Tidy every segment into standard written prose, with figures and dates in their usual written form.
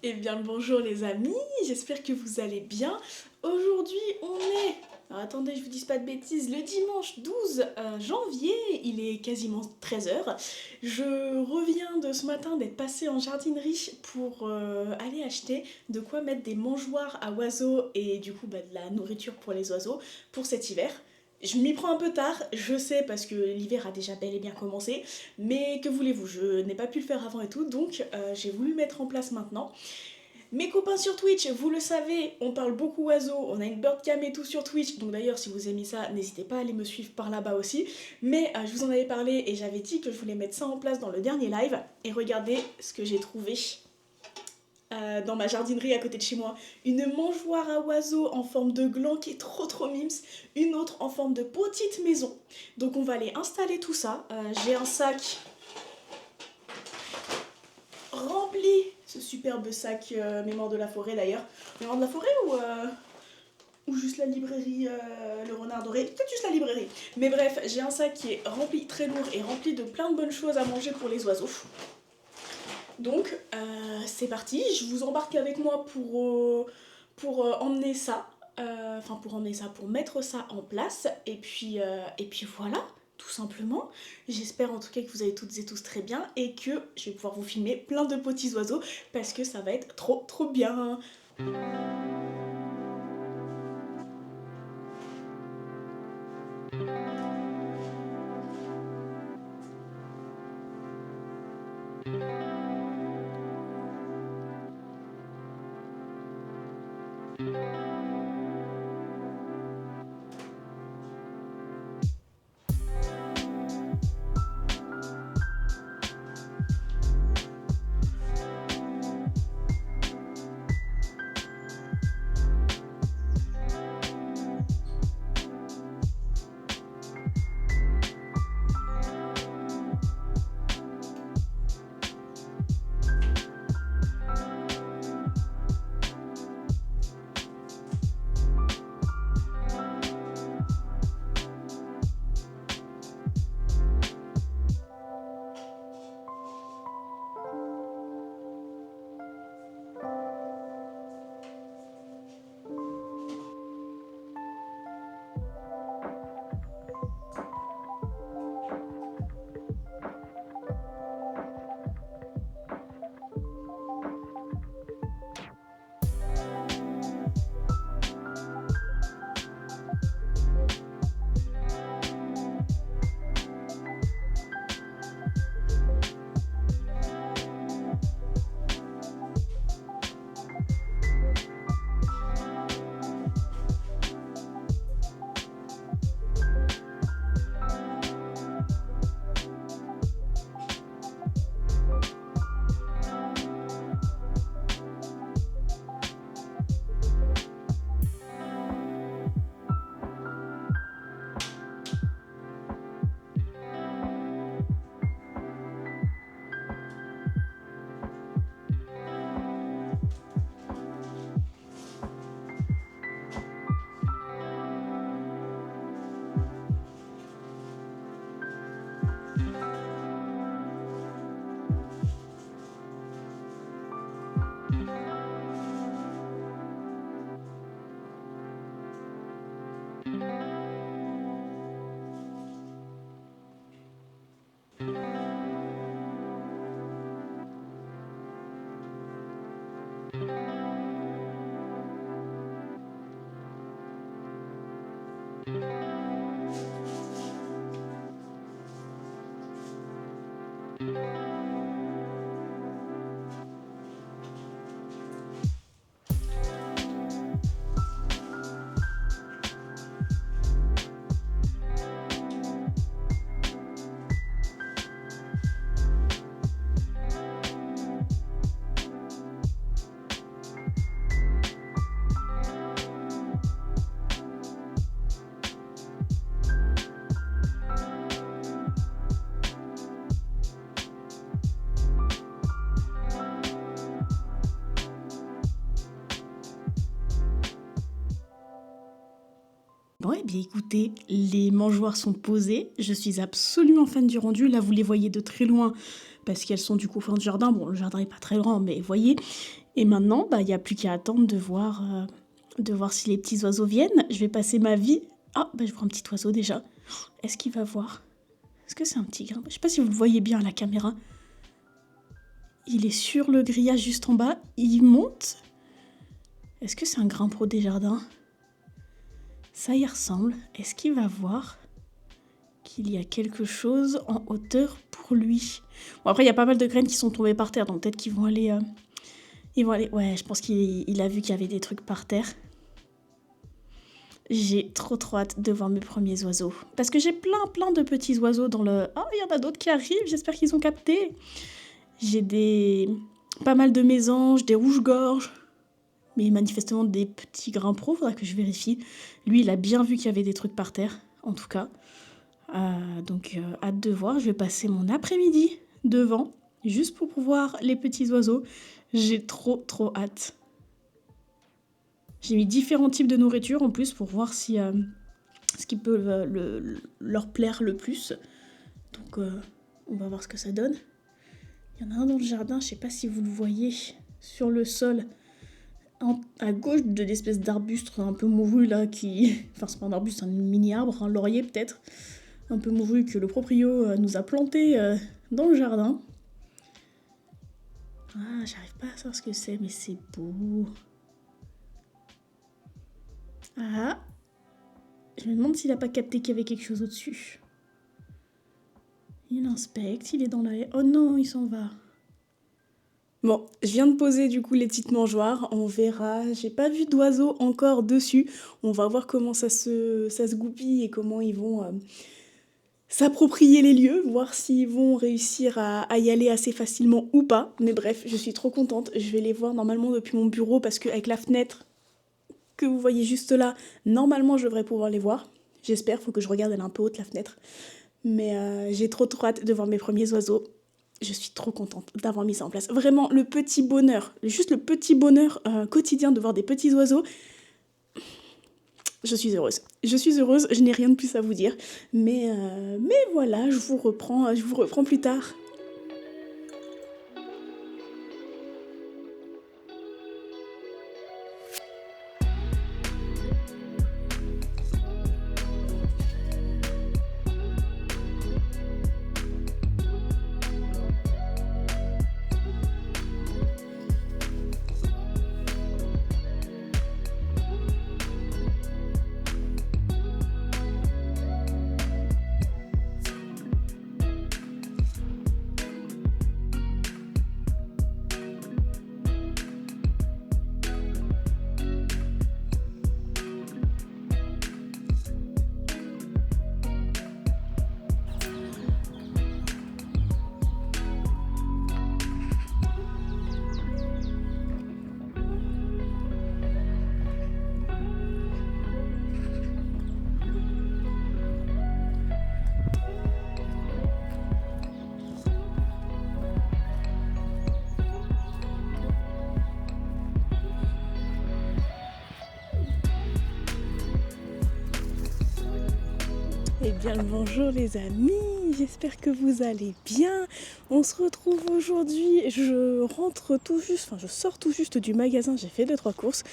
Eh bien le bonjour les amis, j'espère que vous allez bien. Aujourd'hui on est, alors attendez je vous dis pas de bêtises, le dimanche 12 janvier, il est quasiment 13 h. Je reviens de ce matin d'être passée en jardinerie pour aller acheter de quoi mettre des mangeoires à oiseaux et du coup de la nourriture pour les oiseaux pour cet hiver. Je m'y prends un peu tard, je sais parce que l'hiver a déjà bel et bien commencé, mais que voulez-vous, je n'ai pas pu le faire avant et tout, donc j'ai voulu le mettre en place maintenant. Mes copains sur Twitch, vous le savez, on parle beaucoup oiseaux, on a une birdcam et tout sur Twitch, donc d'ailleurs si vous aimez ça, n'hésitez pas à aller me suivre par là-bas aussi. Mais je vous en avais parlé et j'avais dit que je voulais mettre ça en place dans le dernier live. Et regardez ce que j'ai trouvé dans ma jardinerie à côté de chez moi. Une mangeoire à oiseaux en forme de gland qui est trop mims, une autre en forme de petite maison. Donc on va aller installer tout ça. J'ai un sac rempli, ce superbe sac Mémoire de la forêt d'ailleurs. Mémoire de la forêt ou juste la librairie Le Renard Doré, peut-être juste la librairie. Mais bref, j'ai un sac qui est rempli, très lourd et rempli de plein de bonnes choses à manger pour les oiseaux. Donc c'est parti, je vous embarque avec moi pour emmener ça. Pour mettre ça en place. Et puis voilà, tout simplement. J'espère en tout cas que vous allez toutes et tous très bien et que je vais pouvoir vous filmer plein de petits oiseaux parce que ça va être trop bien. Bon, et bien écoutez, les mangeoires sont posées. Je suis absolument fan du rendu. Là, vous les voyez de très loin parce qu'elles sont du coup au fond du jardin. Bon, le jardin est pas très grand, mais voyez. Et maintenant, il n'y a plus qu'à attendre de voir si les petits oiseaux viennent. Je vais passer ma vie... Ah, je vois un petit oiseau déjà. Est-ce qu'il va voir? Est-ce que c'est un petit grain? Je sais pas si vous le voyez bien à la caméra. Il est sur le grillage juste en bas. Il monte. Est-ce que c'est un grimpeur des jardins? Ça y ressemble. Est-ce qu'il va voir qu'il y a quelque chose en hauteur pour lui? Bon, après, il y a pas mal de graines qui sont tombées par terre, donc peut-être qu'ils vont aller... Ouais, je pense qu'il a vu qu'il y avait des trucs par terre. J'ai trop hâte de voir mes premiers oiseaux. Parce que j'ai plein de petits oiseaux dans le... Oh, il y en a d'autres qui arrivent, j'espère qu'ils ont capté. J'ai pas mal de mésanges, des rouges-gorges. Mais manifestement des petits grimpeurs, faudra que je vérifie. Lui, il a bien vu qu'il y avait des trucs par terre, en tout cas. Donc, hâte de voir. Je vais passer mon après-midi devant, juste pour voir les petits oiseaux. J'ai trop hâte. J'ai mis différents types de nourriture en plus pour voir si ce qui peut leur plaire le plus. Donc on va voir ce que ça donne. Il y en a un dans le jardin, je sais pas si vous le voyez, sur le sol, à gauche de l'espèce d'arbuste un peu mouru là qui... Enfin c'est pas un arbuste, c'est un mini arbre, un laurier peut-être, un peu mouru que le proprio nous a planté dans le jardin. Ah, j'arrive pas à savoir ce que c'est, mais c'est beau. Ah, je me demande s'il a pas capté qu'il y avait quelque chose au-dessus. Il inspecte, il est dans la haie. Oh non, il s'en va. Bon, je viens de poser du coup les petites mangeoires, on verra. J'ai pas vu d'oiseaux encore dessus. On va voir comment ça se goupille et comment ils vont s'approprier les lieux, voir s'ils vont réussir à y aller assez facilement ou pas. Mais bref, je suis trop contente. Je vais les voir normalement depuis mon bureau parce qu'avec la fenêtre que vous voyez juste là, normalement je devrais pouvoir les voir. J'espère, faut que je regarde, elle est un peu haute la fenêtre. Mais j'ai trop hâte de voir mes premiers oiseaux. Je suis trop contente d'avoir mis ça en place. Vraiment, le petit bonheur, juste le petit bonheur quotidien de voir des petits oiseaux. Je suis heureuse. Je n'ai rien de plus à vous dire. Mais voilà, je vous reprends plus tard. Eh bien le bonjour les amis, j'espère que vous allez bien. On se retrouve aujourd'hui, je sors tout juste du magasin, j'ai fait 2-3 courses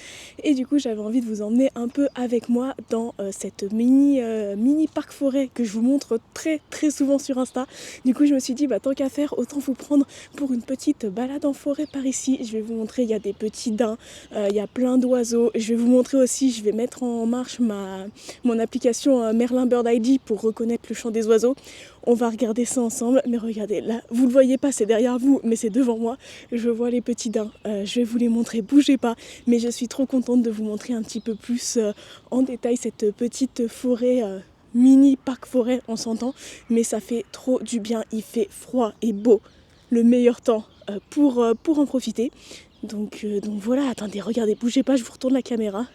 et du coup j'avais envie de vous emmener un peu avec moi dans cette mini parc forêt que je vous montre très souvent sur Insta. Du coup je me suis dit tant qu'à faire, autant vous prendre pour une petite balade en forêt par ici. Je vais vous montrer, il y a des petits daims, il y a plein d'oiseaux. Je vais vous montrer aussi, je vais mettre en marche mon application Merlin Bird ID pour reconnaître le chant des oiseaux. On va regarder ça ensemble, mais regardez, là, vous le voyez pas, c'est derrière vous, mais c'est devant moi. Je vois les petits daims, je vais vous les montrer, bougez pas, mais je suis trop contente de vous montrer un petit peu plus en détail cette petite forêt, mini parc forêt, on s'entend, mais ça fait trop du bien, il fait froid et beau, le meilleur temps pour en profiter. Donc voilà, attendez, regardez, bougez pas, je vous retourne la caméra.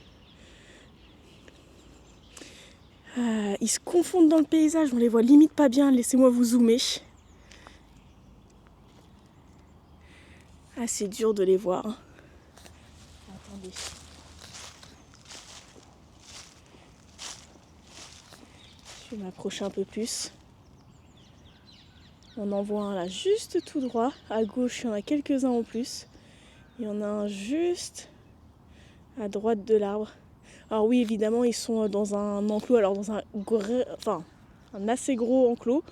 Ils se confondent dans le paysage, on les voit limite pas bien, laissez-moi vous zoomer. Ah, c'est dur de les voir. Attendez. Je vais m'approcher un peu plus. On en voit un là juste tout droit. À gauche, il y en a quelques-uns en plus. Il y en a un juste à droite de l'arbre. Alors oui, évidemment, ils sont dans un enclos, alors dans un assez gros enclos.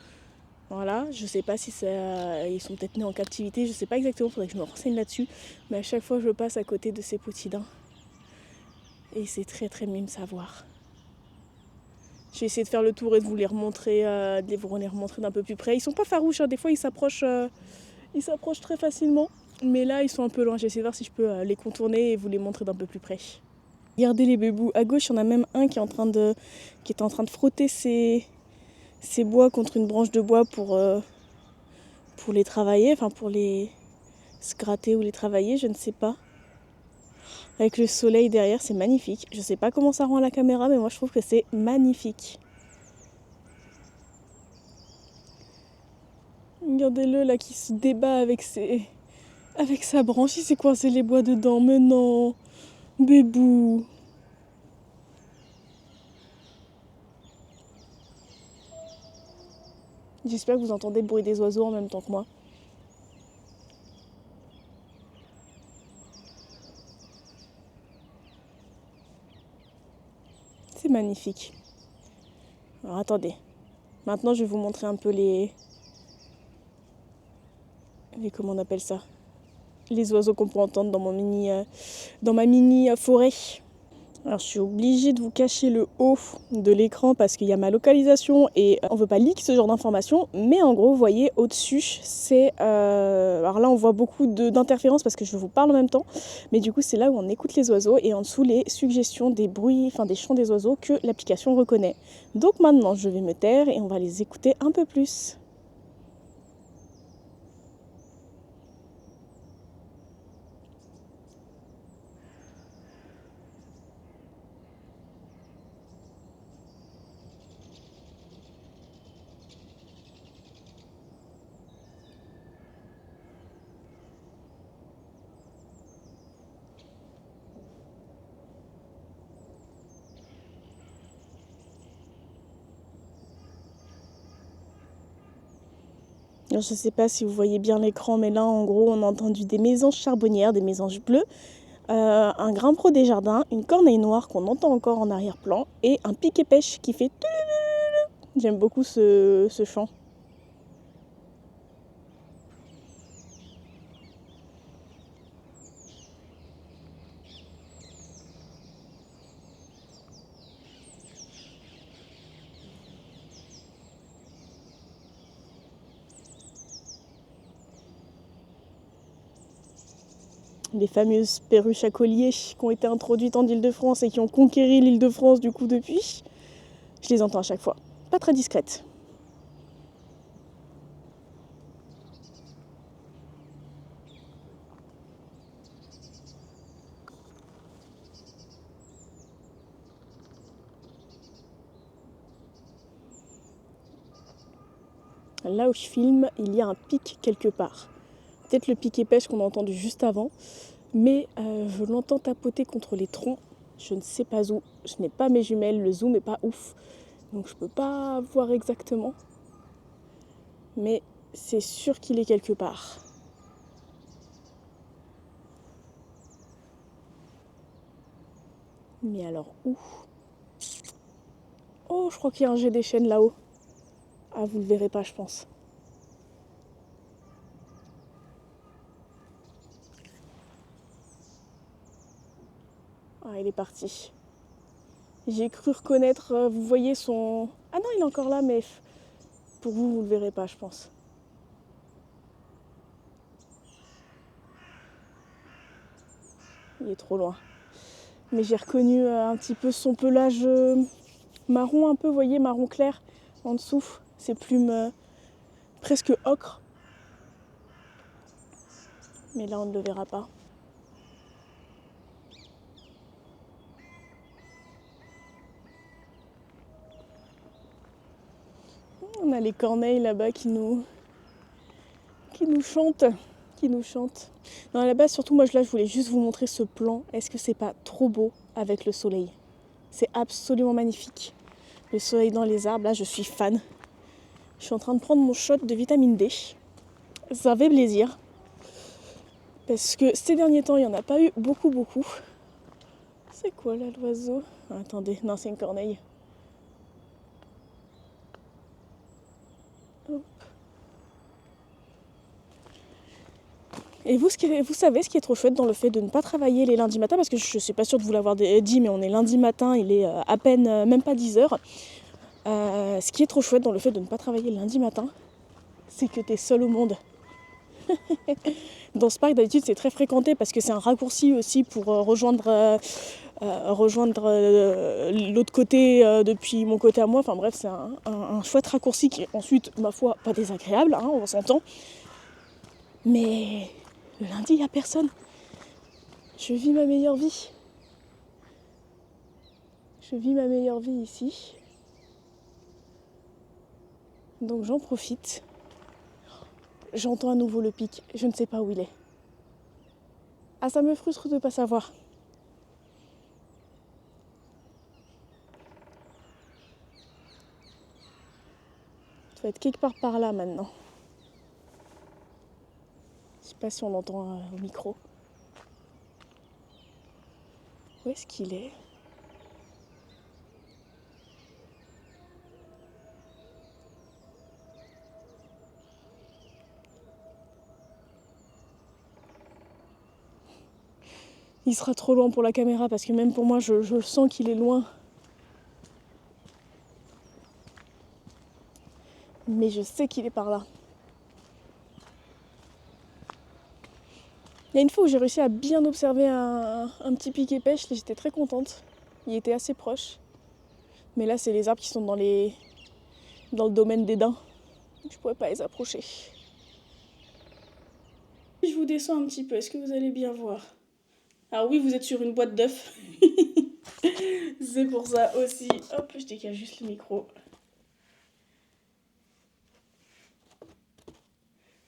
Voilà, je sais pas si ils sont peut-être nés en captivité, je sais pas exactement, faudrait que je me renseigne là-dessus. Mais à chaque fois, je passe à côté de ces petits daims. Et c'est très très mime à voir. J'ai essayé de faire le tour et de vous les remontrer, d'un peu plus près. Ils sont pas farouches, hein. Des fois ils s'approchent très facilement. Mais là, ils sont un peu loin. J'essaie de voir si je peux les contourner et vous les montrer d'un peu plus près. Regardez les bébous. À gauche, il y en a même un qui est en train de frotter ses bois contre une branche de bois pour les travailler, enfin pour les se gratter ou les travailler, je ne sais pas. Avec le soleil derrière, c'est magnifique. Je sais pas comment ça rend à la caméra, mais moi je trouve que c'est magnifique. Regardez-le là qui se débat avec sa branche. Il s'est coincé les bois dedans. Mais non, bébou. J'espère que vous entendez le bruit des oiseaux en même temps que moi. C'est magnifique. Alors attendez. Maintenant, je vais vous montrer un peu comment on appelle ça, les oiseaux qu'on peut entendre dans ma mini forêt. Alors je suis obligée de vous cacher le haut de l'écran parce qu'il y a ma localisation et on veut pas leak ce genre d'informations, mais en gros vous voyez au-dessus c'est alors là on voit beaucoup d'interférences parce que je vous parle en même temps, mais du coup c'est là où on écoute les oiseaux et en dessous les suggestions des bruits, enfin des chants des oiseaux que l'application reconnaît. Donc maintenant je vais me taire et on va les écouter un peu plus. Alors, je ne sais pas si vous voyez bien l'écran, mais là, en gros, on a entendu des mésanges charbonnières, des mésanges bleues, un grimpero des jardins, une corneille noire qu'on entend encore en arrière-plan, et un piquet-pêche qui fait... J'aime beaucoup ce chant. Les fameuses perruches à collier qui ont été introduites en Île-de-France et qui ont conquéri l'Île-de-France du coup depuis. Je les entends à chaque fois. Pas très discrètes. Là où je filme, il y a un pic quelque part. Peut-être le piquet-pêche qu'on a entendu juste avant, mais je l'entends tapoter contre les troncs. Je ne sais pas où. Je n'ai pas mes jumelles, le zoom n'est pas ouf. Donc je peux pas voir exactement. Mais c'est sûr qu'il est quelque part. Mais alors où? Oh, je crois qu'il y a un jet des chênes là-haut. Ah, vous le verrez pas, je pense. Ah, il est parti. J'ai cru reconnaître, vous voyez son... Ah non, il est encore là, mais pour vous, vous le verrez pas, je pense. Il est trop loin. Mais j'ai reconnu un petit peu son pelage marron un peu, vous voyez, marron clair en dessous. Ses plumes presque ocre. Mais là, on ne le verra pas. On a les corneilles là-bas qui nous chantent. Non, à la base, surtout, moi, je voulais juste vous montrer ce plan. Est-ce que c'est pas trop beau avec le soleil? C'est absolument magnifique. Le soleil dans les arbres, là, je suis fan. Je suis en train de prendre mon shot de vitamine D. Ça fait plaisir. Parce que ces derniers temps, il n'y en a pas eu beaucoup. C'est quoi là l'oiseau? Attendez, non, c'est une corneille. Hop. Et vous, vous savez ce qui est trop chouette dans le fait de ne pas travailler les lundis matins, parce que je ne suis pas sûre de vous l'avoir dit, mais on est lundi matin, il est à peine, même pas 10h. Ce qui est trop chouette dans le fait de ne pas travailler le lundi matin, c'est que tu es seul au monde. Dans ce parc, d'habitude, c'est très fréquenté parce que c'est un raccourci aussi pour rejoindre l'autre côté depuis mon côté à moi. Enfin bref, c'est un chouette raccourci qui est ensuite, ma foi, pas désagréable, hein, on s'entend. Mais le lundi, il n'y a personne. Je vis ma meilleure vie. Je vis ma meilleure vie ici. Donc j'en profite. J'entends à nouveau le pic. Je ne sais pas où il est. Ah, ça me frustre de ne pas savoir. Ça va être quelque part par là maintenant. Je sais pas si on l'entend au micro. Où est-ce qu'il est ? Il sera trop loin pour la caméra parce que même pour moi, je sens qu'il est loin. Mais je sais qu'il est par là. Il y a une fois où j'ai réussi à bien observer un petit piquet pêche, et j'étais très contente. Il était assez proche. Mais là, c'est les arbres qui sont dans le domaine des daims. Je pourrais pas les approcher. Je vous descends un petit peu, est-ce que vous allez bien voir? Ah oui, vous êtes sur une boîte d'œufs. C'est pour ça aussi. Hop, je décale juste le micro.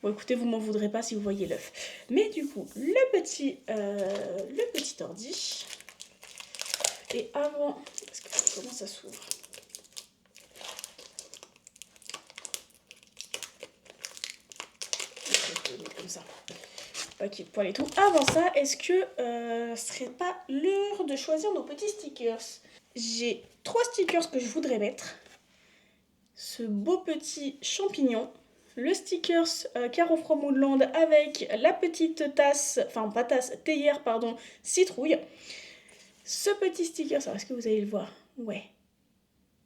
Bon, écoutez, vous m'en voudrez pas si vous voyez l'œuf. Mais du coup, le petit ordi. Et avant, parce que comment ça s'ouvre? Comme ça. Paquet de poils et tout. Avant ça, est-ce que ce serait pas l'heure de choisir nos petits stickers? J'ai 3 stickers que je voudrais mettre. Ce beau petit champignon. Le stickers Caro from Woodland avec la petite tasse, enfin pas tasse, théière pardon, citrouille. Ce petit sticker, est-ce que vous allez le voir? Ouais.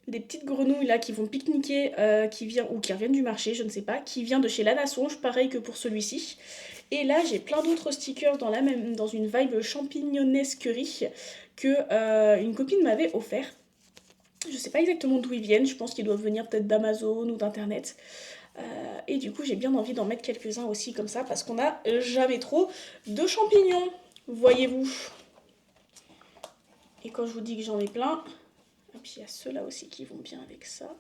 Des petites grenouilles là qui vont pique-niquer, qui reviennent du marché, je ne sais pas, qui vient de chez Lana Songe, pareil que pour celui-ci. Et là, j'ai plein d'autres stickers dans une vibe champignonesquerie que une copine m'avait offert. Je sais pas exactement d'où ils viennent, je pense qu'ils doivent venir peut-être d'Amazon ou d'internet. Et du coup, j'ai bien envie d'en mettre quelques-uns aussi comme ça parce qu'on n'a jamais trop de champignons, voyez-vous. Et quand je vous dis que j'en ai plein, et puis il y a ceux-là aussi qui vont bien avec ça.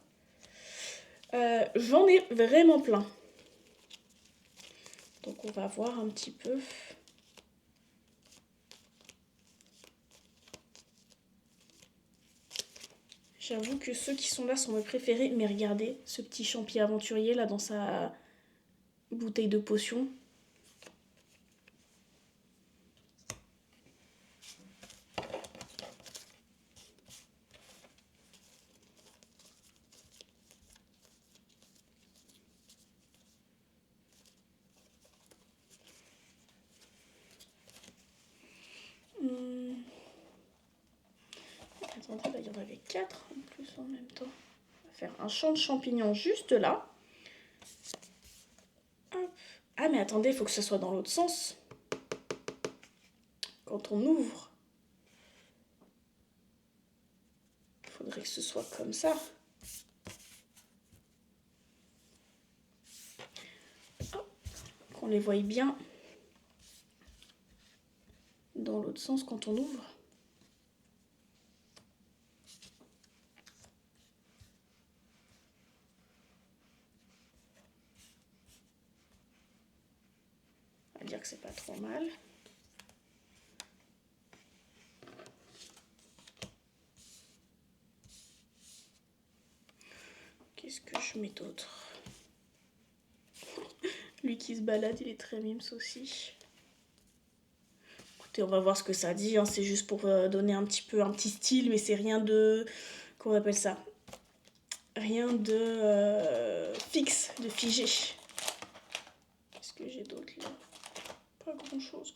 J'en ai vraiment plein. Donc on va voir un petit peu. J'avoue que ceux qui sont là sont mes préférés. Mais regardez ce petit champi aventurier là dans sa bouteille de potion. Attendez, là il y en avait 4 en plus en même temps. On va faire un champ de champignons juste là. Hop. Ah mais attendez, il faut que ce soit dans l'autre sens. Quand on ouvre, il faudrait que ce soit comme ça. Hop. Qu'on les voie bien dans l'autre sens quand on ouvre. On va dire que c'est pas trop mal. Qu'est-ce que je mets d'autre? Lui qui se balade, il est très mimes aussi. Écoutez, on va voir ce que ça dit, hein. C'est juste pour donner un petit style, mais c'est rien de... Comment on appelle ça? Rien de fixe, de figé. Qu'est-ce que j'ai d'autre là? Pas grand-chose.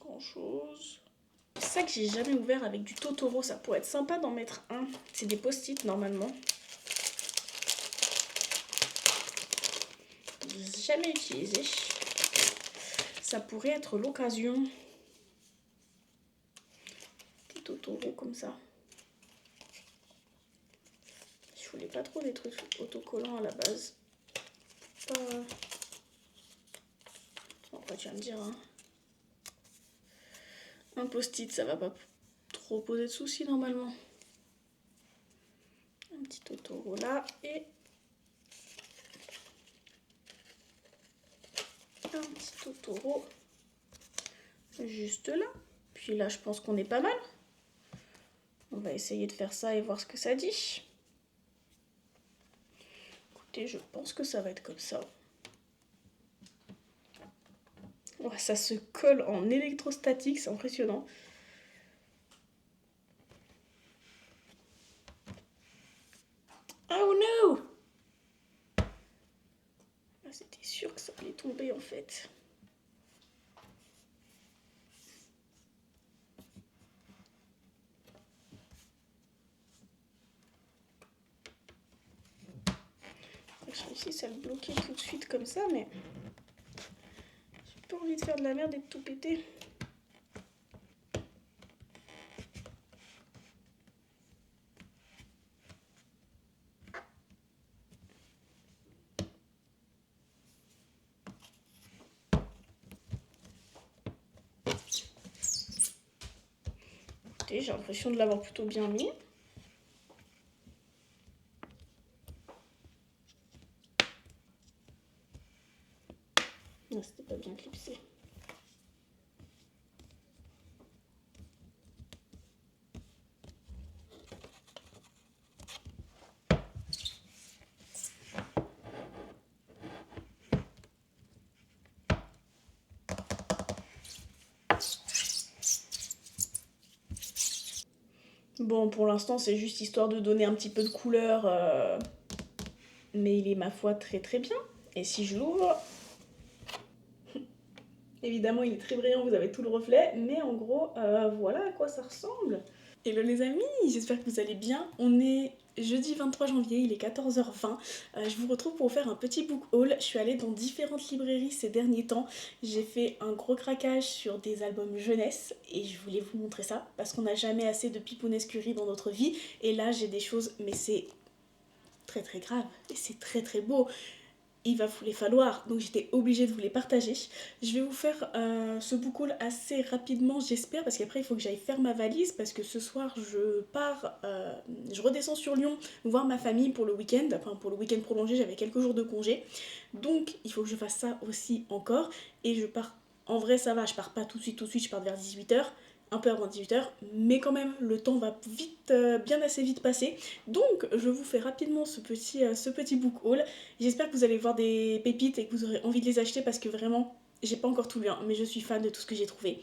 C'est ça que j'ai jamais ouvert avec du Totoro, ça pourrait être sympa d'en mettre un. C'est des post-it normalement. Jamais utilisé. Ça pourrait être l'occasion. Des Totoro comme ça. Je voulais pas trop des trucs autocollants à la base. Pas... Bon, quoi tu vas me dire, hein. Un post-it, ça va pas trop poser de soucis normalement. Un petit Totoro là et un petit Totoro juste là. Puis là, je pense qu'on est pas mal. On va essayer de faire ça et voir ce que ça dit. Écoutez, je pense que ça va être comme ça. Ouais, ça se colle en électrostatique, c'est impressionnant. Oh no! Ah, c'était sûr que ça allait tomber en fait. J'ai réussi à le bloquer tout de suite comme ça, mais j'ai pas envie de faire de la merde et de tout péter. Écoutez, j'ai l'impression de l'avoir plutôt bien mis. Non, c'était pas bien clipsé. Bon, pour l'instant, c'est juste histoire de donner un petit peu de couleur. Mais il est, ma foi, très très bien. Et si je l'ouvre... Évidemment, il est très brillant, vous avez tout le reflet. Mais en gros, voilà à quoi ça ressemble. Hello les amis, j'espère que vous allez bien. On est jeudi 23 janvier, il est 14h20. Je vous retrouve pour vous faire un petit book haul. Je suis allée dans différentes librairies ces derniers temps. J'ai fait un gros craquage sur des albums jeunesse et je voulais vous montrer ça parce qu'on n'a jamais assez de pipounesquerie dans notre vie. Et là, j'ai des choses, mais c'est très très grave et c'est très très beau. Il va vous les falloir, donc j'étais obligée de vous les partager. Je vais vous faire ce book haul assez rapidement, j'espère, parce qu'après il faut que j'aille faire ma valise, parce que ce soir je pars, je redescends sur Lyon voir ma famille pour le week-end, enfin pour le week-end prolongé, j'avais quelques jours de congé, donc il faut que je fasse ça aussi encore, et je pars, en vrai ça va, je pars pas tout de suite, je pars vers 18h, un peu avant 18h, mais quand même le temps va vite, bien assez vite passer. Donc je vous fais rapidement ce petit book haul. J'espère que vous allez voir des pépites et que vous aurez envie de les acheter parce que vraiment, j'ai pas encore tout lu, hein, mais je suis fan de tout ce que j'ai trouvé.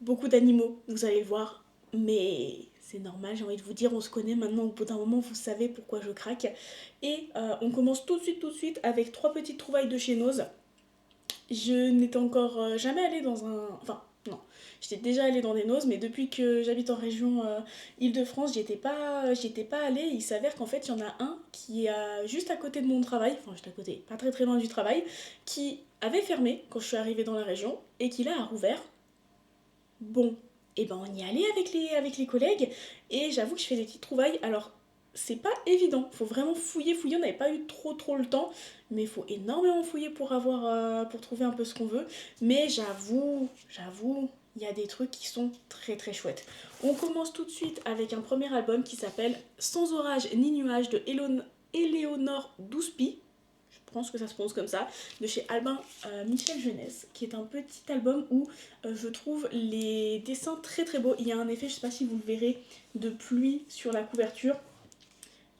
Beaucoup d'animaux, vous allez le voir, mais c'est normal, j'ai envie de vous dire, on se connaît maintenant, au bout d'un moment, vous savez pourquoi je craque. Et on commence tout de suite avec trois petites trouvailles de chez Nose. Je n'étais encore jamais allée dans un... Enfin, non. J'étais déjà allée dans des noses, mais depuis que j'habite en région Île-de-France, j'y étais pas allée. Il s'avère qu'en fait, il y en a un qui est juste à côté de mon travail, enfin juste à côté, pas très très loin du travail, qui avait fermé quand je suis arrivée dans la région et qui là a rouvert. Bon, et ben on y allait avec les collègues et j'avoue que je fais des petites trouvailles. Alors, c'est pas évident, faut vraiment fouiller. On n'avait pas eu trop le temps, mais il faut énormément fouiller pour trouver un peu ce qu'on veut. Mais j'avoue, il y a des trucs qui sont très très chouettes. On commence tout de suite avec un premier album qui s'appelle Sans orage ni nuage de Éléonore Douspy. Je pense que ça se prononce comme ça, de chez Albin Michel Jeunesse, qui est un petit album où je trouve les dessins très très beaux. Il y a un effet, je sais pas si vous le verrez, de pluie sur la couverture.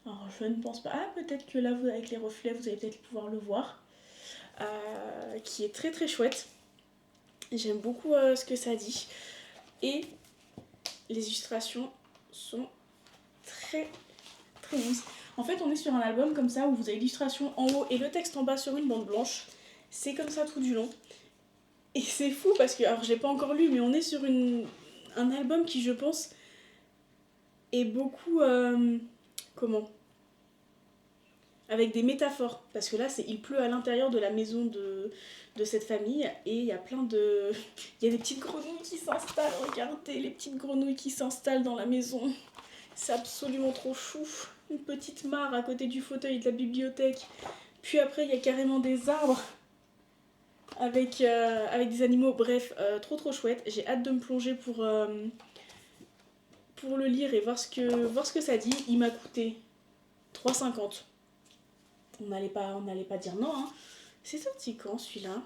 Alors je ne pense pas. Ah, peut-être que là, avec les reflets, vous allez peut-être pouvoir le voir. Qui est très très chouette. J'aime beaucoup ce que ça dit. Et les illustrations sont très très bons. En fait, on est sur un album comme ça où vous avez l'illustration en haut et le texte en bas sur une bande blanche. C'est comme ça tout du long. Et c'est fou parce que, alors je l'ai pas encore lu, mais on est sur un album qui, je pense, est beaucoup... comment avec des métaphores, parce que là il pleut à l'intérieur de la maison de cette famille et il y a plein de... Il y a des petites grenouilles qui s'installent, regardez les petites grenouilles qui s'installent dans la maison. C'est absolument trop chou. Une petite mare à côté du fauteuil de la bibliothèque. Puis après il y a carrément des arbres avec des animaux, bref, trop chouette. J'ai hâte de me plonger pour le lire et voir ce que ça dit. Il m'a coûté 3,50. On n'allait pas dire non. Hein. C'est sorti quand celui-là?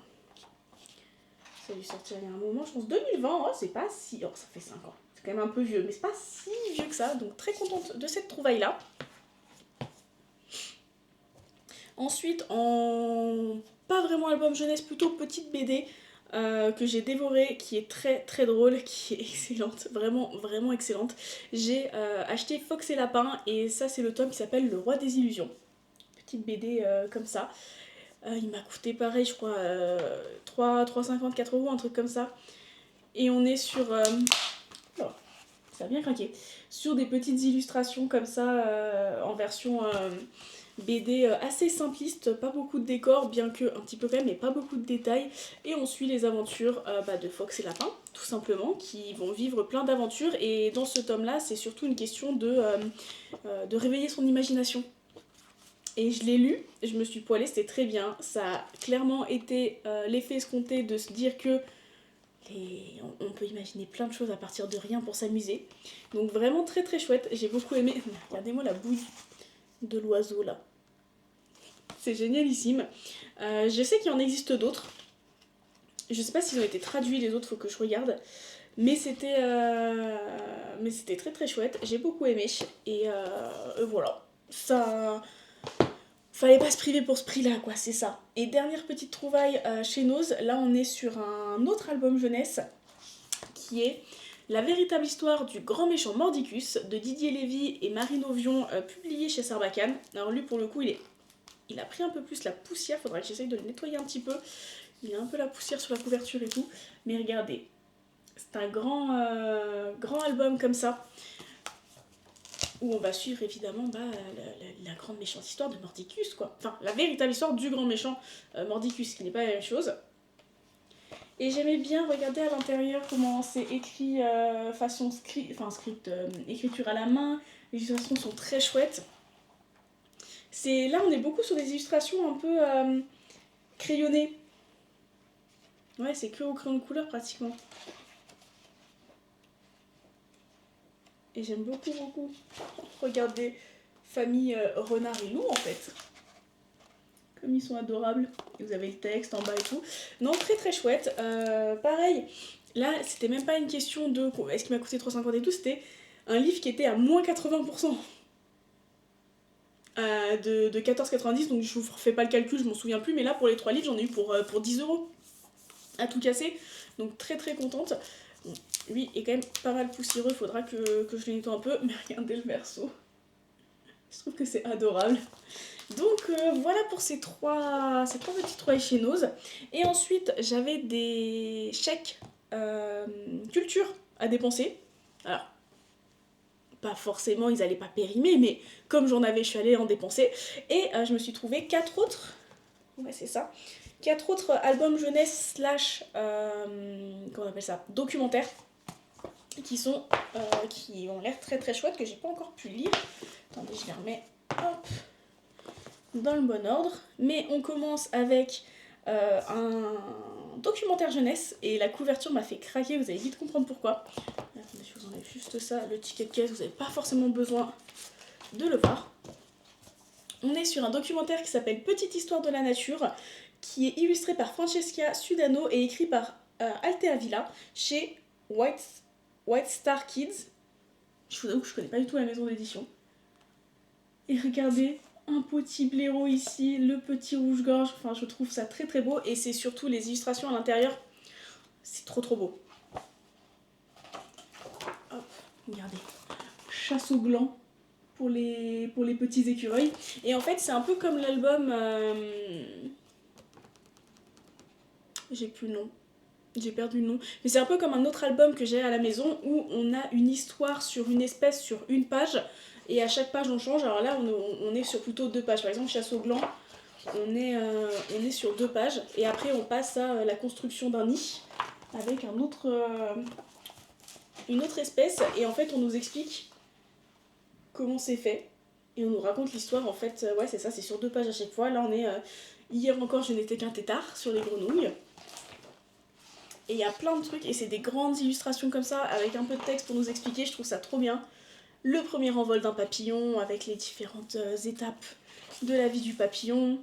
Ça a dû sortir il y a un moment, je pense 2020. Oh, c'est pas si. Oh, ça fait 5 ans. C'est quand même un peu vieux, mais c'est pas si vieux que ça. Donc très contente de cette trouvaille-là. Ensuite, en pas vraiment album jeunesse, plutôt petite BD que j'ai dévorée, qui est très drôle, qui est excellente, vraiment excellente. J'ai acheté Fox et Lapin et ça c'est le tome qui s'appelle Le Roi des Illusions. Petite BD comme ça. Il m'a coûté pareil, je crois, 3,50, 4 euros, un truc comme ça. Et on est sur... oh, ça a bien craqué. Sur des petites illustrations comme ça, en version BD assez simpliste, pas beaucoup de décors, bien que un petit peu quand même, mais pas beaucoup de détails. Et on suit les aventures de Fox et Lapin, tout simplement, qui vont vivre plein d'aventures. Et dans ce tome-là, c'est surtout une question de réveiller son imagination. Et je l'ai lu, je me suis poilée, c'était très bien. Ça a clairement été l'effet escompté de se dire que on peut imaginer plein de choses à partir de rien pour s'amuser. Donc vraiment très chouette, j'ai beaucoup aimé. Regardez-moi la bouille de l'oiseau là. C'est génialissime. Je sais qu'il en existe d'autres. Je sais pas s'ils ont été traduits les autres, faut que je regarde. Mais c'était très chouette, j'ai beaucoup aimé. Et voilà, ça... Fallait pas se priver pour ce prix-là, quoi, c'est ça. Et dernière petite trouvaille chez Nose, là on est sur un autre album jeunesse qui est La véritable histoire du grand méchant Mordicus de Didier Lévy et Marine Auvion, publié chez Sarbacane. Alors lui pour le coup il a pris un peu plus la poussière, faudrait que j'essaye de le nettoyer un petit peu. Il a un peu la poussière sur la couverture et tout, mais regardez, c'est un grand album comme ça, où on va suivre évidemment la grande méchante histoire de Mordicus, quoi. Enfin, la véritable histoire du grand méchant Mordicus, qui n'est pas la même chose. Et j'aimais bien regarder à l'intérieur comment c'est écrit façon script, écriture à la main. Les illustrations sont très chouettes. Là, on est beaucoup sur des illustrations un peu crayonnées. Ouais, c'est que au crayon de couleur pratiquement. Et j'aime beaucoup. Regardez, famille renard et loup en fait. Comme ils sont adorables. Et vous avez le texte en bas et tout. Non, très chouette. Pareil, là c'était même pas une question de est-ce qu'il m'a coûté 3,50 et tout, c'était un livre qui était à moins 80%. De 14,90, donc je vous refais pas le calcul, je m'en souviens plus, mais là pour les 3 livres j'en ai eu pour 10 euros à tout casser, donc très contente. Bon, lui est quand même pas mal poussiéreux, faudra que je le nettoie un peu, mais regardez le verso, je trouve que c'est adorable. Donc voilà pour ces trois petits trouvailles chez Nose. Et ensuite j'avais des chèques culture à dépenser. Alors pas forcément, ils allaient pas périmer, mais comme j'en avais, je suis allée en dépenser. Et je me suis trouvé 4 autres, ouais c'est ça, 4 autres albums jeunesse slash, comment on appelle ça, documentaires, qui ont l'air très chouettes, que j'ai pas encore pu lire. Attendez, je les remets, hop, dans le bon ordre. Mais on commence avec un documentaire jeunesse, et la couverture m'a fait craquer, vous allez vite comprendre pourquoi. Attendez, je vous enlève juste ça, le ticket de caisse, vous n'avez pas forcément besoin de le voir. On est sur un documentaire qui s'appelle Petite histoire de la nature, qui est illustré par Francesca Sudano et écrit par Altea Villa chez White Star Kids. Je vous avoue que je connais pas du tout la maison d'édition. Et regardez, un petit blaireau ici, le petit rouge-gorge, enfin je trouve ça très beau, et c'est surtout les illustrations à l'intérieur, c'est trop beau. Hop. chasse au gland pour les petits écureuils. Et en fait, c'est un peu comme l'album... J'ai plus le nom. J'ai perdu le nom. Mais c'est un peu comme un autre album que j'ai à la maison où on a une histoire sur une espèce sur une page. Et à chaque page, on change. Alors là, on est sur plutôt 2 pages. Par exemple, chasse au gland, on est sur 2 pages. Et après, on passe à la construction d'un nid avec une autre espèce. Et en fait, on nous explique comment c'est fait. Et on nous raconte l'histoire. En fait, ouais, c'est ça, c'est sur 2 pages à chaque fois. Là, on est... hier encore, je n'étais qu'un tétard sur les grenouilles. Et il y a plein de trucs, et c'est des grandes illustrations comme ça, avec un peu de texte pour nous expliquer, je trouve ça trop bien. Le premier envol d'un papillon, avec les différentes étapes de la vie du papillon.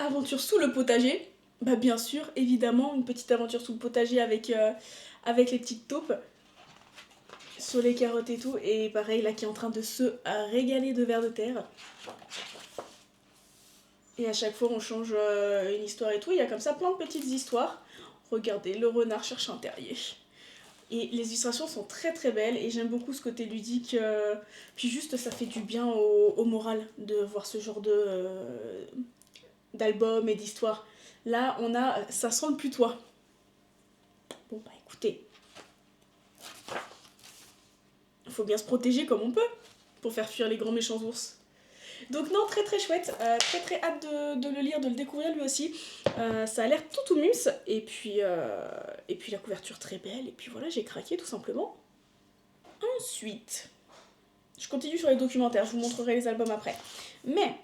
Aventure sous le potager, bah bien sûr, évidemment, une petite aventure sous le potager avec les petites taupes sur les carottes et tout, et pareil, là qui est en train de se régaler de vers de terre. Et à chaque fois, on change une histoire et tout. Il y a comme ça plein de petites histoires. Regardez, le renard cherche un terrier. Et les illustrations sont très très belles et j'aime beaucoup ce côté ludique. Puis juste, ça fait du bien au moral de voir ce genre d'album et d'histoire. Là, on a Ça sent le putois. Bon, bah écoutez. Il faut bien se protéger comme on peut pour faire fuir les grands méchants ours. Donc non, très très chouette, très très hâte de le lire, de le découvrir lui aussi. Ça a l'air tout mims, et puis la couverture très belle, et puis voilà, j'ai craqué tout simplement. Ensuite, je continue sur les documentaires, je vous montrerai les albums après. Mais,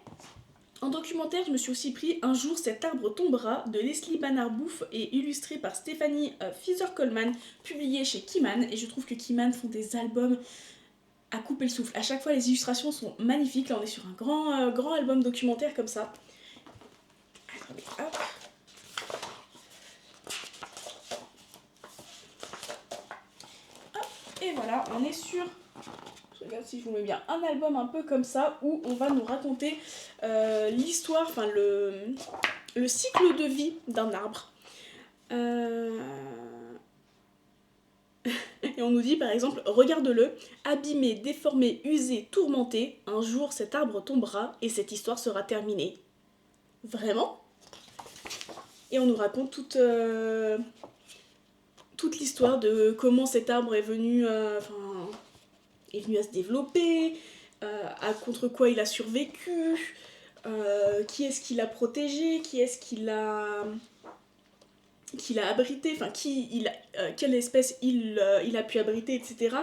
en documentaire, je me suis aussi pris Un jour cet arbre tombera de Leslie Banarbouf et illustré par Stéphanie Fizer-Coleman, publié chez Kiman, et je trouve que Kiman font des albums à couper le souffle. À chaque fois, les illustrations sont magnifiques. Là, on est sur un grand album documentaire comme ça. Attendez, hop. Hop. Et voilà, on est sur... Je regarde si je vous mets bien. Un album un peu comme ça, où on va nous raconter l'histoire, enfin le cycle de vie d'un arbre. Et on nous dit par exemple, regarde-le, abîmé, déformé, usé, tourmenté, un jour cet arbre tombera et cette histoire sera terminée. Vraiment ? Et on nous raconte toute l'histoire de comment cet arbre est venu à se développer, contre quoi il a survécu, qui est-ce qui l'a protégé, qui est-ce qui l'a abrité, enfin quelle espèce il a pu abriter, etc.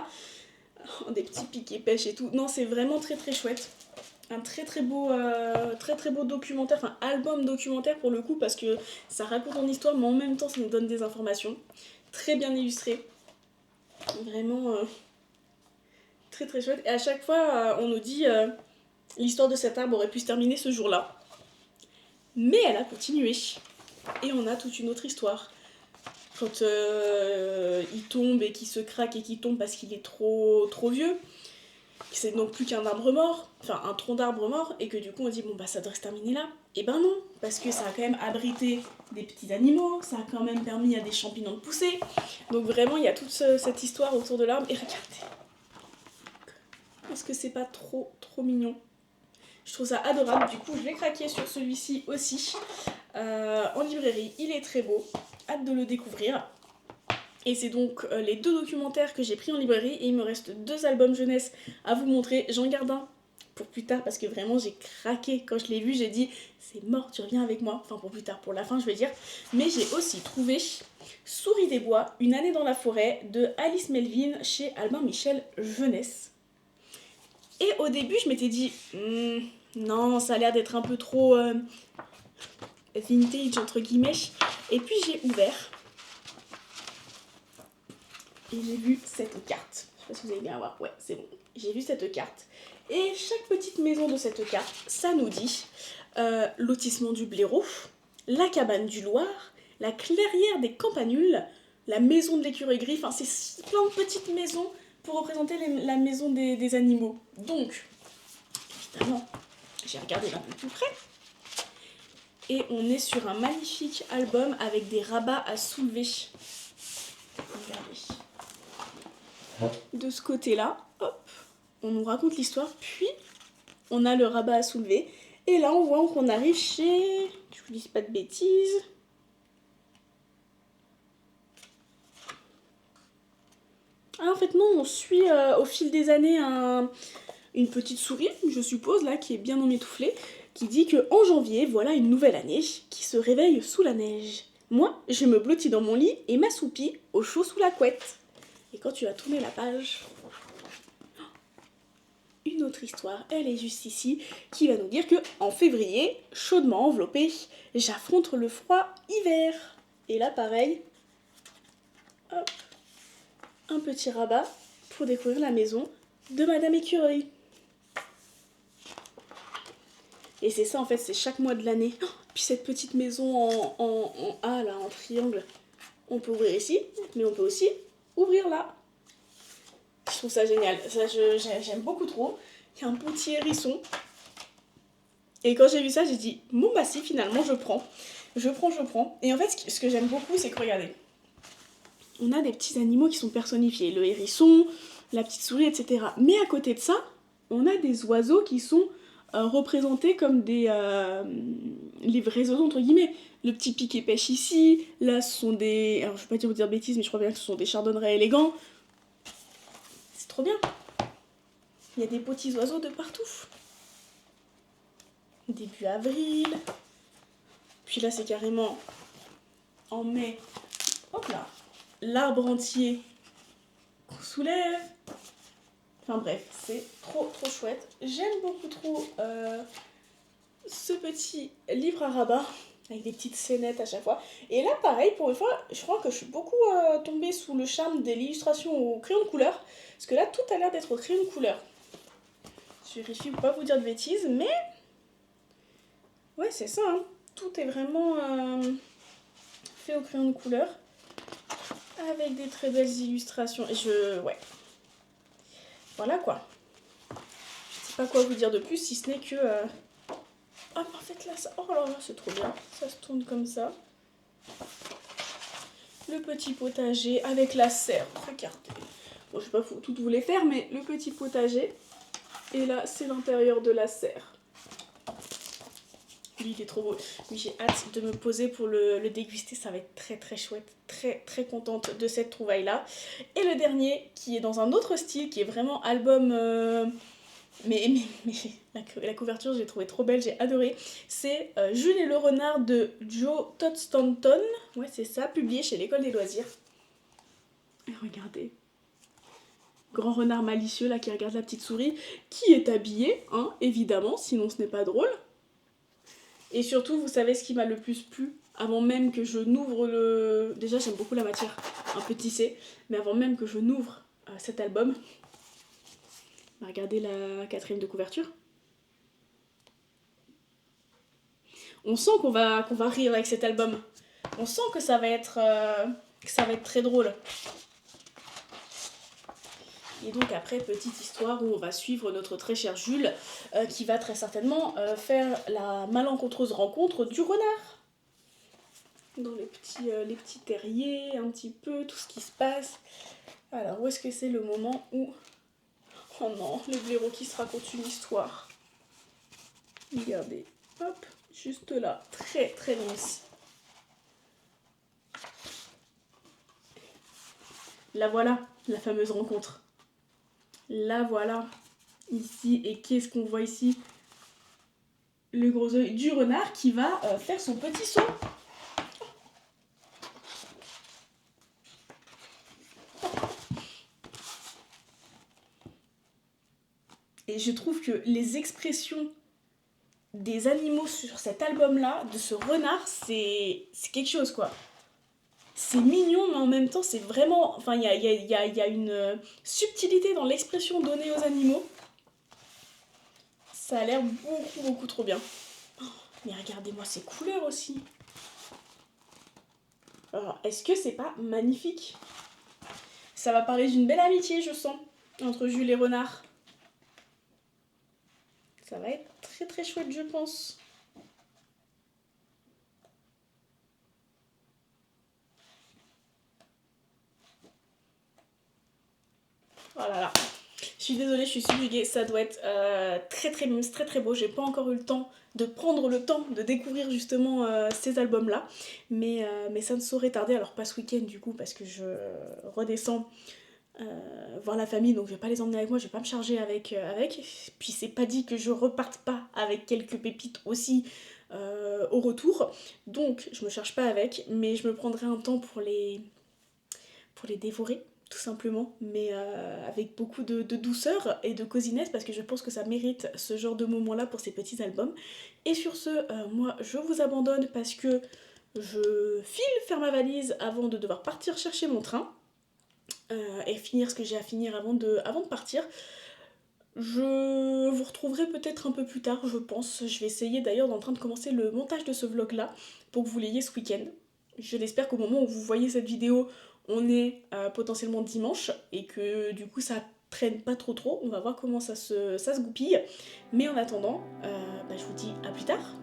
Des petits piquets pêche et tout. Non, c'est vraiment très très chouette. Un très très beau documentaire, enfin album documentaire pour le coup, parce que ça raconte une histoire, mais en même temps ça nous donne des informations. Très bien illustré. Vraiment très très chouette. Et à chaque fois, on nous dit l'histoire de cet arbre aurait pu se terminer ce jour-là. Mais elle a continué. Et on a toute une autre histoire. Quand il tombe et qu'il se craque et qu'il tombe parce qu'il est trop vieux, c'est donc plus qu'un arbre mort, enfin un tronc d'arbre mort, et que du coup on dit bon bah ça devrait se terminer là. Et ben non, parce que ça a quand même abrité des petits animaux, ça a quand même permis à des champignons de pousser. Donc vraiment il y a toute cette histoire autour de l'arbre. Et regardez, est-ce que c'est pas trop mignon ? Je trouve ça adorable, du coup je vais craquer sur celui-ci aussi. En librairie, il est très beau, hâte de le découvrir. Et c'est donc les 2 documentaires que j'ai pris en librairie, et il me reste 2 albums jeunesse à vous montrer. J'en garde un pour plus tard parce que vraiment j'ai craqué quand je l'ai vu, j'ai dit c'est mort, tu reviens avec moi, enfin pour plus tard, pour la fin je vais dire. Mais j'ai aussi trouvé Souris des bois, une année dans la forêt de Alice Melvin chez Albin Michel Jeunesse. Et au début je m'étais dit non, ça a l'air d'être un peu trop vintage entre guillemets, et puis j'ai ouvert et j'ai vu cette carte. Je sais pas si vous allez bien voir, ouais c'est bon, j'ai vu cette carte. Et chaque petite maison de cette carte, ça nous dit lotissement du blaireau, la cabane du Loir, la clairière des campanules, la maison de l'écureuil gris, enfin c'est plein de petites maisons pour représenter la maison des animaux. Donc, évidemment, j'ai regardé d'un peu plus près. Et on est sur un magnifique album avec des rabats à soulever. Regardez. de ce côté-là. Hop, on nous raconte l'histoire, puis on a le rabat à soulever. Et là, on voit qu'on arrive chez... Que je vous dise pas de bêtises. Ah, en fait, non, on suit au fil des années une petite souris, je suppose, là, qui est bien emmitouflée, qui dit que en janvier, voilà une nouvelle année qui se réveille sous la neige. Moi, je me blottis dans mon lit et m'assoupis au chaud sous la couette. Et quand tu vas tourner la page, une autre histoire, elle est juste ici, qui va nous dire que en février, chaudement enveloppé, j'affronte le froid hiver. Et là, pareil, hop, un petit rabat pour découvrir la maison de Madame Écureuil. Et c'est ça en fait, c'est chaque mois de l'année. Oh, puis cette petite maison en A là, en triangle, on peut ouvrir ici, mais on peut aussi ouvrir là. Je trouve ça génial, ça j'aime beaucoup trop. Il y a un petit hérisson. Et quand j'ai vu ça, j'ai dit, bon bah si finalement je prends. Je prends. Et en fait ce que j'aime beaucoup c'est que regardez, on a des petits animaux qui sont personnifiés, le hérisson, la petite souris, etc. Mais à côté de ça, on a des oiseaux qui sont représentés comme les vrais oiseaux entre guillemets. Le petit piquet pêche ici, là ce sont des... Alors je vais pas vous dire bêtises, mais je crois bien que ce sont des chardonnerets élégants. C'est trop bien. Il y a des petits oiseaux de partout. Début avril. Puis là c'est carrément en mai. Hop là. L'arbre entier qu'on soulève. Enfin bref, c'est trop chouette. J'aime beaucoup trop ce petit livre à rabat avec des petites scénettes à chaque fois. Et là, pareil, pour une fois, je crois que je suis beaucoup tombée sous le charme de l'illustration au crayon de couleur. Parce que là, tout a l'air d'être au crayon de couleur. Je vérifie pour pas vous dire de bêtises, mais... Ouais, c'est ça, hein. Tout est vraiment fait au crayon de couleur. Avec des très belles illustrations. Et ouais. Voilà, quoi. Je sais pas quoi vous dire de plus, si ce n'est que... Ah, en fait, là, ça... Oh là là, c'est trop bien. Ça se tourne comme ça. Le petit potager avec la serre. Regardez. Bon, je sais pas tout vous les faire, mais le petit potager. Et là, c'est l'intérieur de la serre. Lui, il est trop beau. Oui, j'ai hâte de me poser pour le déguster. Ça va être très chouette. Très contente de cette trouvaille-là. Et le dernier, qui est dans un autre style, qui est vraiment album... Mais la couverture, je l'ai trouvée trop belle, j'ai adoré. C'est Jules et le renard de Joe Todd Stanton. Ouais, c'est ça, publié chez l'École des loisirs. Et regardez. Grand renard malicieux, là, qui regarde la petite souris, qui est habillé, hein, évidemment, sinon ce n'est pas drôle. Et surtout, vous savez ce qui m'a le plus plu, avant même que je n'ouvre le... Déjà, j'aime beaucoup la matière, un peu tissée, mais avant même que je n'ouvre cet album, regardez la quatrième de couverture. On sent qu'on va rire avec cet album. On sent que ça va être très drôle. Et donc après, petite histoire où on va suivre notre très cher Jules, qui va très certainement faire la malencontreuse rencontre du renard. Dans les petits terriers, un petit peu, tout ce qui se passe. Alors, où est-ce que c'est le moment où... Oh non, le blaireau qui se raconte une histoire. Regardez, hop, juste là, très lisse. La voilà, la fameuse rencontre. La voilà, ici, et qu'est-ce qu'on voit ici? Le gros œil du renard qui va faire son petit saut. Et je trouve que les expressions des animaux sur cet album-là, de ce renard, c'est quelque chose, quoi. C'est mignon, mais en même temps, c'est vraiment... Enfin, il y a une subtilité dans l'expression donnée aux animaux. Ça a l'air beaucoup trop bien. Oh, mais regardez-moi ces couleurs aussi. Alors, est-ce que c'est pas magnifique? Ça va parler d'une belle amitié, je sens, entre Jules et Renard. Ça va être très chouette, je pense. Oh là là. Je suis désolée, je suis subjuguée. Ça doit être très très mime, très très beau. J'ai pas encore eu le temps de prendre le temps de découvrir justement ces albums-là. Mais ça ne saurait tarder. Alors pas ce week-end du coup parce que je redescends voir la famille. Donc je vais pas les emmener avec moi, je vais pas me charger avec. Puis c'est pas dit que je reparte pas avec quelques pépites aussi au retour. Donc je me charge pas avec. Mais je me prendrai un temps pour les dévorer tout simplement, mais avec beaucoup de douceur et de cosiness parce que je pense que ça mérite ce genre de moment-là pour ces petits albums. Et sur ce, moi je vous abandonne parce que je file faire ma valise avant de devoir partir chercher mon train et finir ce que j'ai à finir avant de partir. Je vous retrouverai peut-être un peu plus tard, je pense. Je vais essayer d'ailleurs en train de commencer le montage de ce vlog-là pour que vous l'ayez ce week-end. Je l'espère qu'au moment où vous voyez cette vidéo, on est potentiellement dimanche et que du coup ça traîne pas trop. On va voir comment ça se goupille. Mais en attendant, je vous dis à plus tard.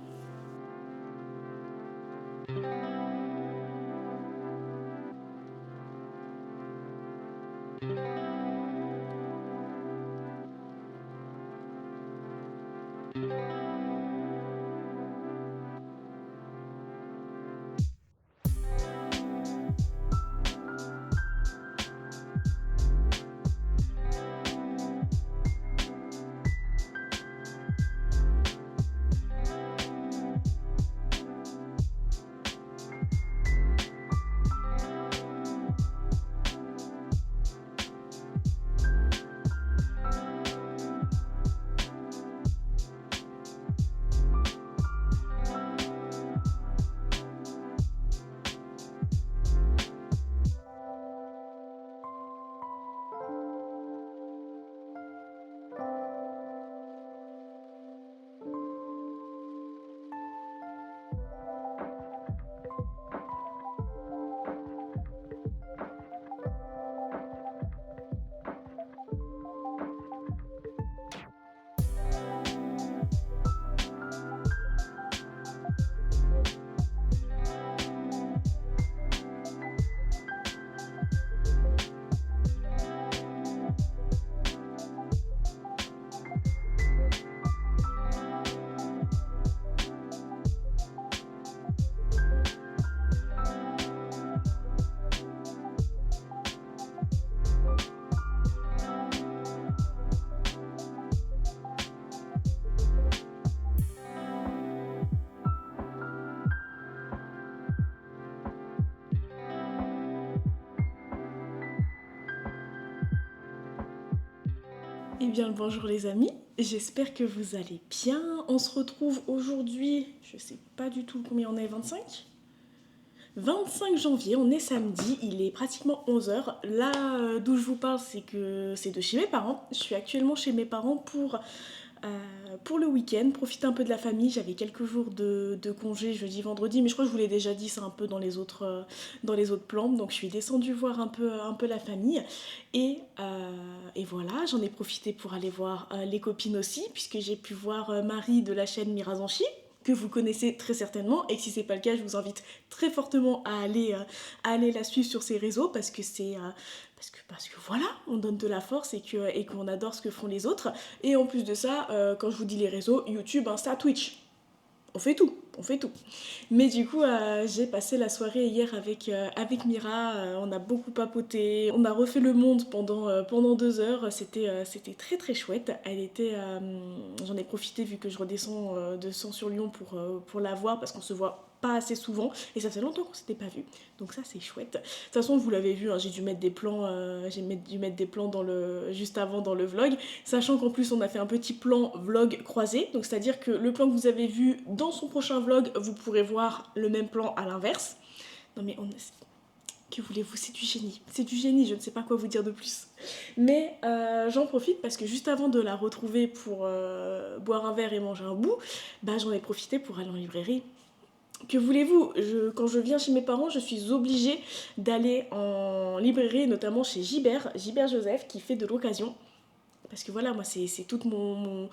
Eh bien le bonjour les amis, j'espère que vous allez bien. On se retrouve aujourd'hui, je sais pas du tout combien on est, 25 janvier, on est samedi, il est pratiquement 11 h. Là d'où je vous parle, c'est que c'est de chez mes parents. Je suis actuellement chez mes parents pour le week-end, profiter un peu de la famille. J'avais quelques jours de congé jeudi, vendredi, mais je crois que je vous l'ai déjà dit, c'est un peu dans les autres plans. Donc je suis descendue voir un peu la famille. Et voilà, j'en ai profité pour aller voir les copines aussi, puisque j'ai pu voir Marie de la chaîne Mirazanchi, que vous connaissez très certainement, et si c'est pas le cas, je vous invite très fortement à aller la suivre sur ses réseaux parce que parce que voilà, on donne de la force et qu'on adore ce que font les autres. Et en plus de ça, quand je vous dis les réseaux, YouTube, Insta, Twitch, on fait tout, on fait tout. Mais du coup, j'ai passé la soirée hier avec Mira, on a beaucoup papoté, on a refait le monde pendant 2 heures, c'était très très chouette. J'en ai profité vu que je redescends de Sens sur Lyon pour la voir parce qu'on se voit pas assez souvent et ça fait longtemps qu'on s'était pas vu, donc ça c'est chouette. De toute façon vous l'avez vu, hein, j'ai dû mettre des plans juste avant dans le vlog, sachant qu'en plus on a fait un petit plan vlog croisé, donc c'est à dire que le plan que vous avez vu dans son prochain vlog, vous pourrez voir le même plan à l'inverse. Non mais que voulez-vous, c'est du génie, je ne sais pas quoi vous dire de plus. Mais j'en profite parce que juste avant de la retrouver pour boire un verre et manger un bout, j'en ai profité pour aller en librairie. Que voulez-vous, quand je viens chez mes parents, je suis obligée d'aller en librairie, notamment chez Gibert Joseph, qui fait de l'occasion. Parce que voilà, moi, c'est toute mon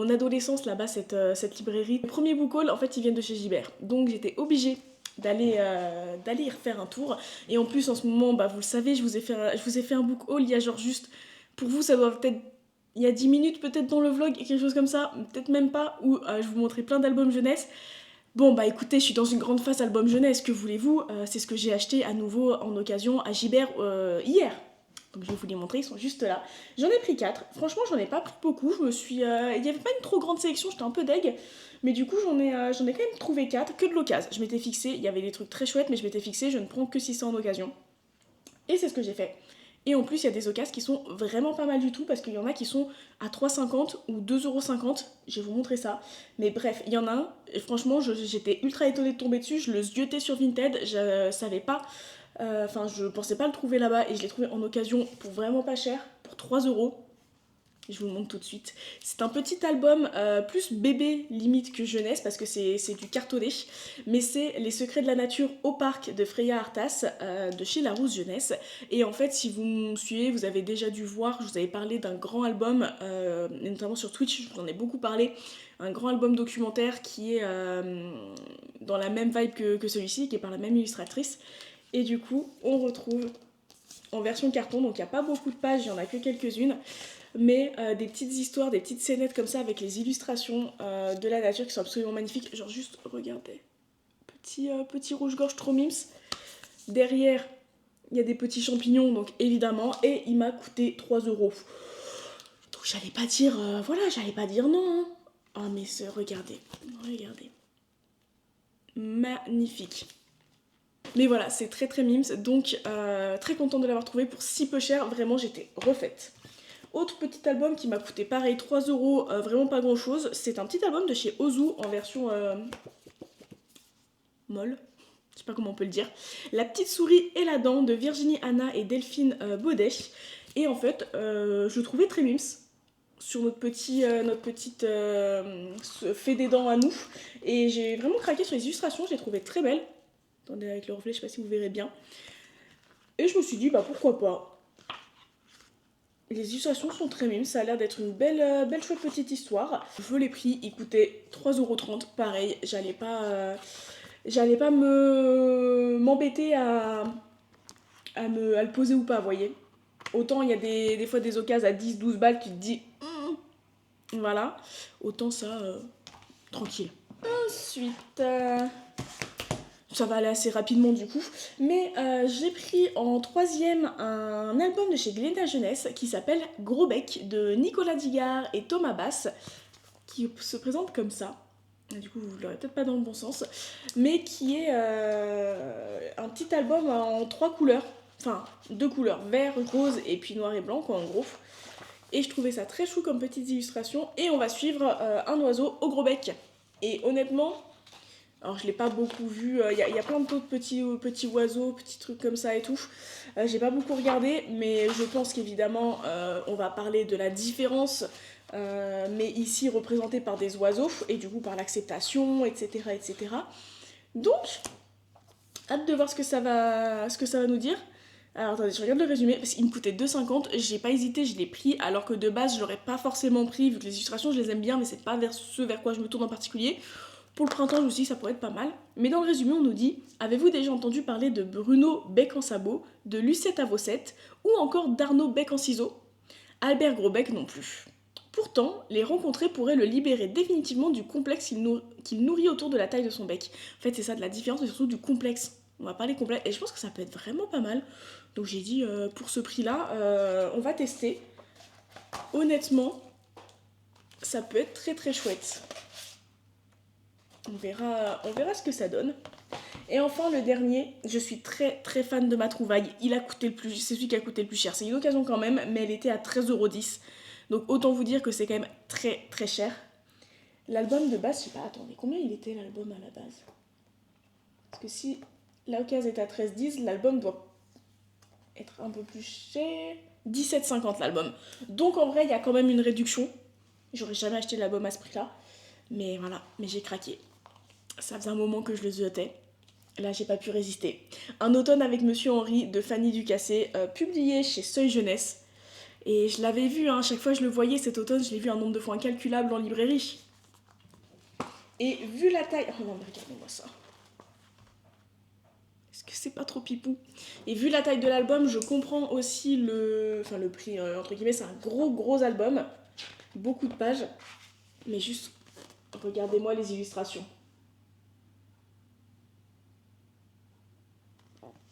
adolescence là-bas, cette librairie. Les premiers book haul, en fait, ils viennent de chez Gibert. Donc, j'étais obligée d'aller y refaire un tour. Et en plus, en ce moment, vous le savez, je vous ai fait un book haul il y a genre juste Pour vous, ça doit peut-être... Il y a 10 minutes peut-être dans le vlog, quelque chose comme ça, peut-être même pas, où je vous montrais plein d'albums jeunesse. Bon bah écoutez, je suis dans une grande phase album jeunesse, que voulez-vous, c'est ce que j'ai acheté à nouveau en occasion à Gibert hier. Donc je vais vous les montrer, ils sont juste là. J'en ai pris 4, franchement j'en ai pas pris beaucoup, je me suis... Il y avait pas une trop grande sélection, j'étais un peu deg, mais du coup j'en ai quand même trouvé 4, que de l'occasion. Je m'étais fixé, il y avait des trucs très chouettes, mais je m'étais fixé, je ne prends que 600 en occasion. Et c'est ce que j'ai fait. Et en plus, il y a des occasions qui sont vraiment pas mal du tout, parce qu'il y en a qui sont à 3,50 ou 2,50€. Je vais vous montrer ça. Mais bref, il y en a un, et franchement, j'étais ultra étonnée de tomber dessus. Je le ziotais sur Vinted, je savais pas. Enfin, je pensais pas le trouver là-bas, et je l'ai trouvé en occasion pour vraiment pas cher, pour 3€. Je vous le montre tout de suite. C'est un petit album plus bébé limite que jeunesse parce que c'est du cartonné. Mais c'est Les secrets de la nature au parc de Freya Artas de chez Larousse Jeunesse. Et en fait, si vous me suivez, vous avez déjà dû voir, je vous avais parlé d'un grand album, notamment sur Twitch, je vous en ai beaucoup parlé. Un grand album documentaire qui est dans la même vibe que celui-ci, qui est par la même illustratrice. Et du coup, on retrouve en version carton, donc il n'y a pas beaucoup de pages, il n'y en a que quelques-unes, mais des petites histoires, des petites scénettes comme ça avec les illustrations de la nature qui sont absolument magnifiques. Genre juste, regardez, petit rouge-gorge trop mimes. Derrière, il y a des petits champignons, donc évidemment, et il m'a coûté 3€. Donc j'allais pas dire, voilà, j'allais pas dire non. Hein. Oh mais regardez, regardez. Magnifique. Mais voilà, c'est très très mimes, donc très contente de l'avoir trouvé pour si peu cher, vraiment j'étais refaite. Autre petit album qui m'a coûté pareil 3€, vraiment pas grand chose, c'est un petit album de chez Ozu en version molle, je sais pas comment on peut le dire. La petite souris et la dent de Virginie Anna et Delphine Baudet. Et en fait, je trouvais très mimes sur notre petite fait des dents à nous. Et j'ai vraiment craqué sur les illustrations, je les trouvais très belles. Attendez, avec le reflet, je sais pas si vous verrez bien. Et je me suis dit, bah pourquoi pas. Les illustrations sont très mimes, ça a l'air d'être une belle chouette petite histoire. Je l'ai pris, il coûtait 3,30€, pareil, j'allais pas m'embêter à le poser ou pas, vous voyez. Autant il y a des fois des occasions à 10-12 balles, tu te dis, voilà, autant ça, tranquille. Ensuite... ça va aller assez rapidement du coup, mais j'ai pris en 3e un album de chez Glénat Jeunesse qui s'appelle Gros Bec de Nicolas Digard et Thomas Bass, qui se présente comme ça. Du coup vous l'aurez peut-être pas dans le bon sens, mais qui est un petit album en 3 couleurs, enfin 2 couleurs, vert, rose et puis noir et blanc quoi en gros. Et je trouvais ça très chou comme petites illustrations, et on va suivre un oiseau au gros bec. Et honnêtement, alors je l'ai pas beaucoup vu, y a plein d'autres petits oiseaux, petits trucs comme ça et tout. J'ai pas beaucoup regardé, mais je pense qu'évidemment on va parler de la différence, mais ici représentée par des oiseaux, et du coup par l'acceptation, etc. etc. Donc, hâte de voir ce que ça va nous dire. Alors attendez, je regarde le résumé, parce qu'il me coûtait 2,50, j'ai pas hésité, je l'ai pris, alors que de base je l'aurais pas forcément pris, vu que les illustrations je les aime bien, mais c'est pas vers ce vers quoi je me tourne en particulier. Pour le printemps, je me suis dit ça pourrait être pas mal. Mais dans le résumé, on nous dit: avez-vous déjà entendu parler de Bruno Bec en sabot, de Lucette à Vossette, ou encore d'Arnaud Bec en ciseaux? Albert Grosbec non plus. Pourtant, les rencontrer pourrait le libérer définitivement du complexe qu'il nourrit autour de la taille de son bec. En fait, c'est ça de la différence, mais surtout du complexe. On va parler complexe, et je pense que ça peut être vraiment pas mal. Donc j'ai dit, pour ce prix-là, on va tester. Honnêtement, ça peut être très très chouette. On verra ce que ça donne. Et enfin le dernier, je suis très très fan de ma trouvaille. C'est celui qui a coûté le plus cher. C'est une occasion quand même, mais elle était à 13,10€. Donc autant vous dire que c'est quand même très très cher. L'album de base, je sais pas, attendez, combien il était l'album à la base? Parce que si l'occasion est à 13,10, l'album doit être un peu plus cher. 17,50 l'album. Donc en vrai, il y a quand même une réduction. J'aurais jamais acheté l'album à ce prix-là. Mais voilà, mais j'ai craqué. Ça faisait un moment que je le ziotais. Là, j'ai pas pu résister. Un automne avec Monsieur Henri de Fanny Ducassé, publié chez Seuil Jeunesse. Et je l'avais vu, hein, chaque fois que je le voyais cet automne, je l'ai vu un nombre de fois incalculable en librairie. Et vu la taille... Oh non, mais regardez-moi ça. que c'est pas trop pipou. Et vu la taille de l'album, je comprends aussi le prix, entre guillemets, c'est un gros album. Beaucoup de pages. Mais juste, regardez-moi les illustrations.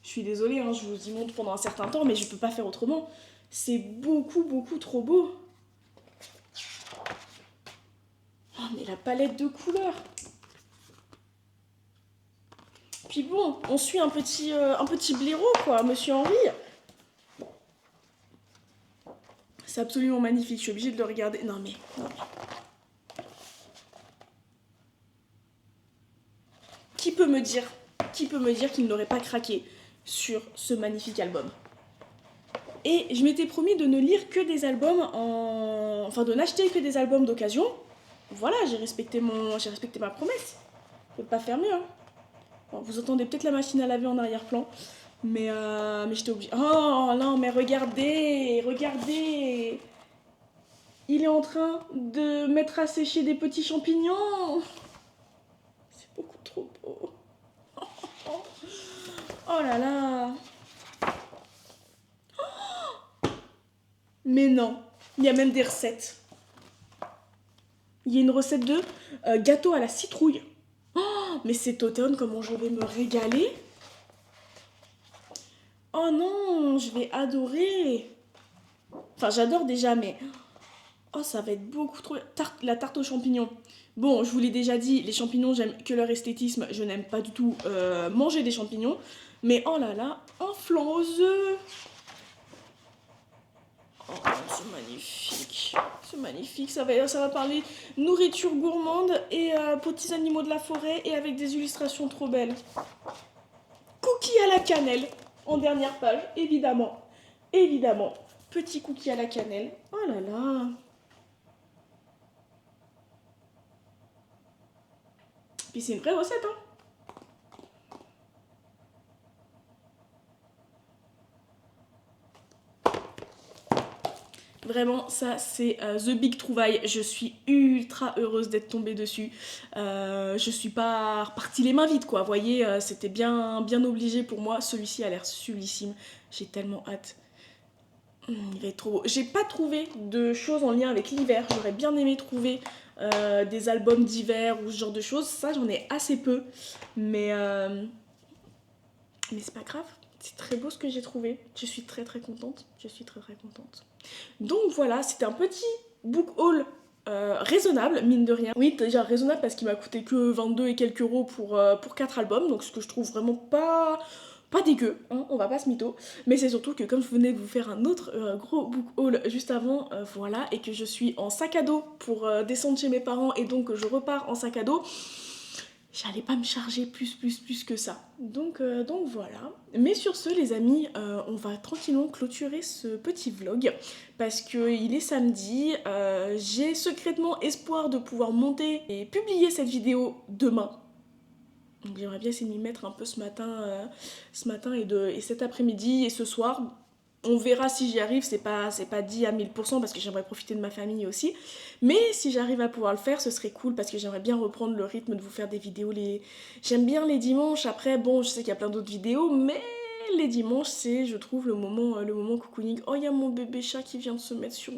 Je suis désolée, hein, je vous y montre pendant un certain temps, mais je peux pas faire autrement. C'est beaucoup trop beau. Oh, mais la palette de couleurs. Puis bon, on suit un petit blaireau, quoi, Monsieur Henri. C'est absolument magnifique, je suis obligée de le regarder. Non mais. Qui peut me dire qu'il n'aurait pas craqué sur ce magnifique album? Et je m'étais promis de ne lire que des albums enfin, de n'acheter que des albums d'occasion. Voilà, j'ai respecté ma promesse. Je peux pas faire mieux, hein. Bon, vous entendez peut-être la machine à laver en arrière-plan. Mais j'étais obligée. Oh non, mais regardez. Il est en train de mettre à sécher des petits champignons. C'est beaucoup trop beau. Oh là là. Mais non, il y a même des recettes. Il y a une recette de gâteau à la citrouille. Oh, mais cet automne, comment je vais me régaler. Oh non, je vais adorer. Enfin, j'adore déjà, mais... Oh, ça va être beaucoup trop... La tarte aux champignons. Bon, je vous l'ai déjà dit, les champignons, j'aime que leur esthétisme. Je n'aime pas du tout manger des champignons. Mais oh là là, un flan aux œufs. Oh, c'est magnifique. C'est magnifique. Ça va parler nourriture gourmande et petits animaux de la forêt et avec des illustrations trop belles. Cookies à la cannelle, en dernière page, évidemment. Évidemment. Petit cookie à la cannelle. Oh là là. Puis c'est une vraie recette, hein. Vraiment, ça c'est The Big Trouvaille. Je suis ultra heureuse d'être tombée dessus. Je suis pas repartie les mains vides, quoi. Vous voyez, c'était bien obligé pour moi. Celui-ci a l'air sublissime. J'ai tellement hâte. Il va être trop beau. J'ai pas trouvé de choses en lien avec l'hiver. J'aurais bien aimé trouver des albums d'hiver ou ce genre de choses. Ça, j'en ai assez peu. Mais c'est pas grave. C'est très beau ce que j'ai trouvé. Je suis très contente. Je suis très contente. Donc voilà, c'était un petit book haul raisonnable, mine de rien. Oui, déjà raisonnable parce qu'il m'a coûté que 22 et quelques euros pour 4 albums. Donc ce que je trouve vraiment pas dégueu, hein, on va pas se mytho. Mais c'est surtout que comme je venais de vous faire un autre gros book haul juste avant, voilà, et que je suis en sac à dos pour descendre chez mes parents et donc je repars en sac à dos, j'allais pas me charger plus que ça. Donc voilà. Mais sur ce, les amis, on va tranquillement clôturer ce petit vlog parce qu'il est samedi. J'ai secrètement espoir de pouvoir monter et publier cette vidéo demain. Donc j'aimerais bien essayer de m'y mettre un peu ce matin et cet après-midi et ce soir. On verra si j'y arrive, c'est pas dit à 1000% parce que j'aimerais profiter de ma famille aussi. Mais si j'arrive à pouvoir le faire, ce serait cool parce que j'aimerais bien reprendre le rythme de vous faire des vidéos. J'aime bien les dimanches, après bon je sais qu'il y a plein d'autres vidéos, mais les dimanches c'est je trouve le moment cocooning. Oh il y a mon bébé chat qui vient de se mettre sur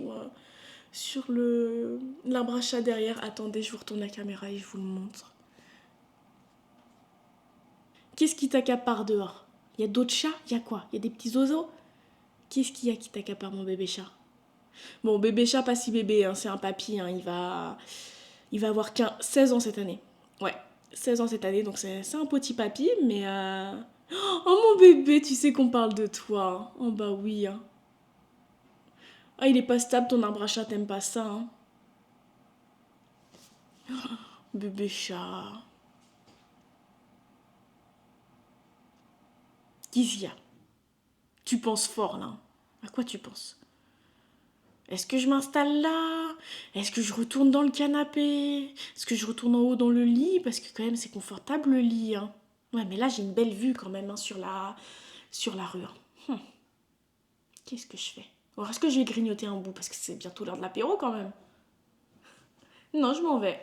l'arbre à chat derrière. Attendez, je vous retourne la caméra et je vous le montre. Qu'est-ce qui t'accapare dehors? Il y a d'autres chats? Il y a quoi? Il y a des petits oiseaux? Qu'est-ce qu'il y a qui t'accapare mon bébé chat? Bon, bébé chat, pas si bébé, hein, c'est un papy, hein, il va avoir 16 ans cette année. Ouais, 16 ans cette année, donc c'est un petit papy, mais... Oh mon bébé, tu sais qu'on parle de toi. Oh bah oui. Hein. Ah, il est pas stable ton arbre à chat, t'aimes pas ça, hein. Bébé chat. Qu'est-ce qu'il y a? Tu penses fort, là. À quoi tu penses? Est-ce que je m'installe là? Est-ce que je retourne dans le canapé? Est-ce que je retourne en haut dans le lit? Parce que quand même c'est confortable le lit. Hein. Ouais mais là j'ai une belle vue quand même hein, sur la rue. Hein. Qu'est-ce que je fais? Or est-ce que je vais grignoter un bout? Parce que c'est bientôt l'heure de l'apéro quand même. Non je m'en vais.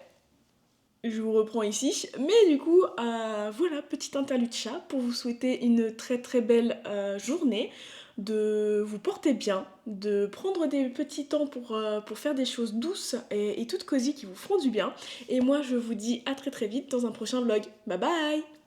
je vous reprends ici. Mais du coup, voilà, petite interlude chat pour vous souhaiter une très très belle journée, de vous porter bien, de prendre des petits temps pour faire des choses douces et toutes cosy qui vous feront du bien. Et moi, je vous dis à très très vite dans un prochain vlog. Bye bye!